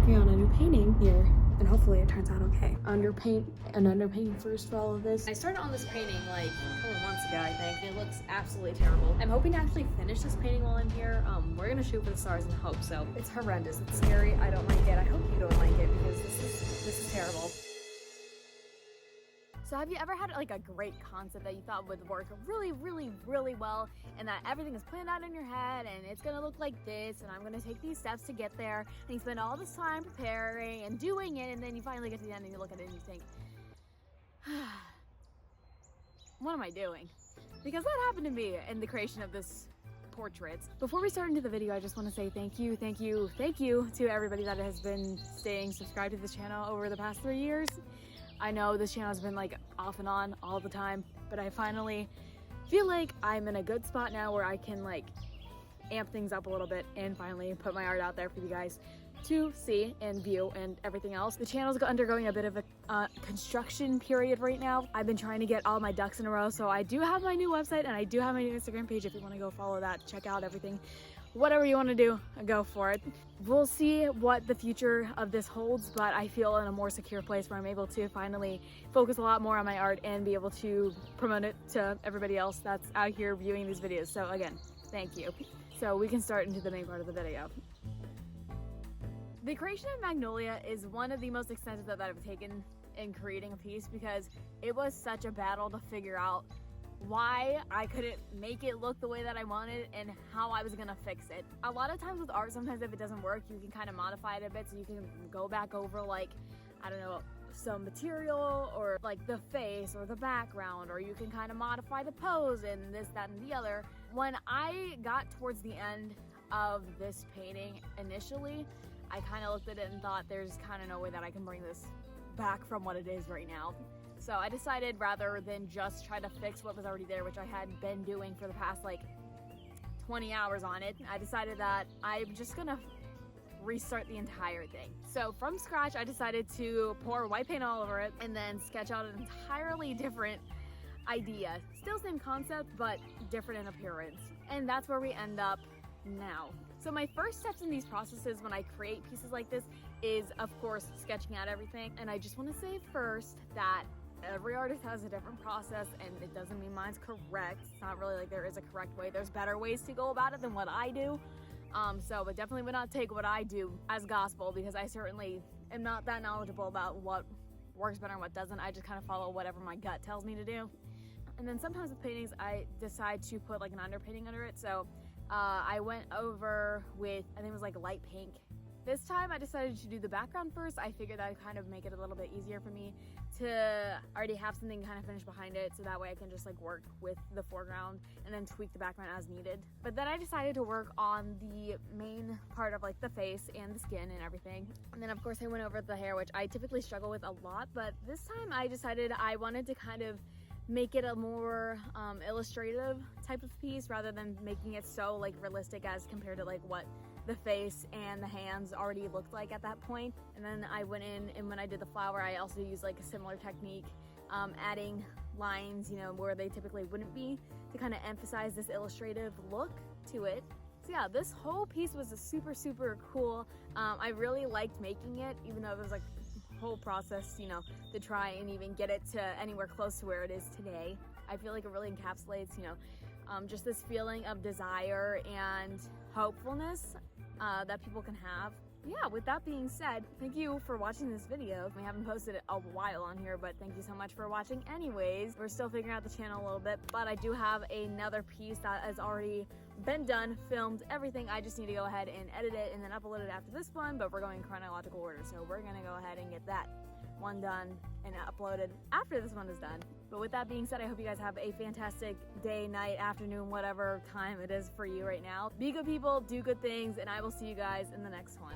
working on a new painting here, and hopefully it turns out okay. Underpaint first for all of this. I started on this painting like a couple months ago, I think. It looks absolutely terrible. I'm hoping to actually finish this painting while I'm here. We're gonna shoot for the stars and hope so. It's horrendous, it's scary, I don't like it. I hope you don't like it because this is terrible. So have you ever had like a great concept that you thought would work really, really, really well, and that everything is planned out in your head and it's gonna look like this and I'm gonna take these steps to get there, and you spend all this time preparing and doing it, and then you finally get to the end and you look at it and you think, what am I doing? Because that happened to me in the creation of this portrait. Before we start into the video, I just want to say thank you to everybody that has been staying subscribed to this channel over the past 3 years. I know this channel has been like off and on all the time, but I finally feel like I'm in a good spot now where I can like amp things up a little bit and finally put my art out there for you guys to see and view and everything else. The channel's undergoing a bit of a construction period right now. I've been trying to get all my ducks in a row, so I do have my new website and I do have my new Instagram page if you want to go follow that, check out everything. Whatever you want to do, go for it. We'll see what the future of this holds, but I feel in a more secure place where I'm able to finally focus a lot more on my art and be able to promote it to everybody else that's out here viewing these videos. So again, thank you. So we can start into the main part of the video. The creation of Magnolia is one of the most extensive that I've taken in creating a piece because it was such a battle to figure out why I couldn't make it look the way that I wanted and how I was gonna fix it. A lot of times with art, sometimes if it doesn't work, you can kind of modify it a bit, so you can go back over like, I don't know, some material or like the face or the background, or you can kind of modify the pose and this, that, and the other. When I got towards the end of this painting initially, I kind of looked at it and thought there's kind of no way that I can bring this back from what it is right now. So I decided rather than just try to fix what was already there, which I had been doing for the past like 20 hours on it, I decided that I'm just gonna restart the entire thing. So from scratch, I decided to pour white paint all over it and then sketch out an entirely different idea. Still same concept, but different in appearance. And that's where we end up now. So my first steps in these processes when I create pieces like this is, of course, sketching out everything. And I just want to say first that every artist has a different process, and it doesn't mean mine's correct. It's not really like there is a correct way. There's better ways to go about it than what I do. But definitely would not take what I do as gospel, because I certainly am not that knowledgeable about what works better and what doesn't. I just kind of follow whatever my gut tells me to do. And then sometimes with paintings, I decide to put like an underpainting under it. So I went over with, I think it was like light pink. This time I decided to do the background first. I figured that would kind of make it a little bit easier for me to already have something kind of finished behind it, so that way I can just like work with the foreground and then tweak the background as needed. But then I decided to work on the main part of like the face and the skin and everything. And then of course I went over the hair, which I typically struggle with a lot, but this time I decided I wanted to kind of make it a more illustrative type of piece rather than making it so like realistic as compared to like what the face and the hands already looked like at that point. And then I went in, and when I did the flower, I also used like a similar technique, adding lines, you know, where they typically wouldn't be, to kind of emphasize this illustrative look to it. So yeah, this whole piece was a super cool. I really liked making it, even though it was like a whole process, you know, to try and even get it to anywhere close to where it is today. I feel like it really encapsulates, you know, just this feeling of desire and hopefulness that people can have. Yeah, with that being said, thank you for watching this video. We haven't posted it a while on here, but thank you so much for watching anyways. We're still figuring out the channel a little bit, but I do have another piece that has already been done, filmed, everything. I just need to go ahead and edit it and then upload it after this one, but we're going in chronological order, so we're gonna go ahead and get that one done and uploaded after this one is done. But with that being said, I hope you guys have a fantastic day, night, afternoon, whatever time it is for you right now. Be good people, do good things, and I will see you guys in the next one.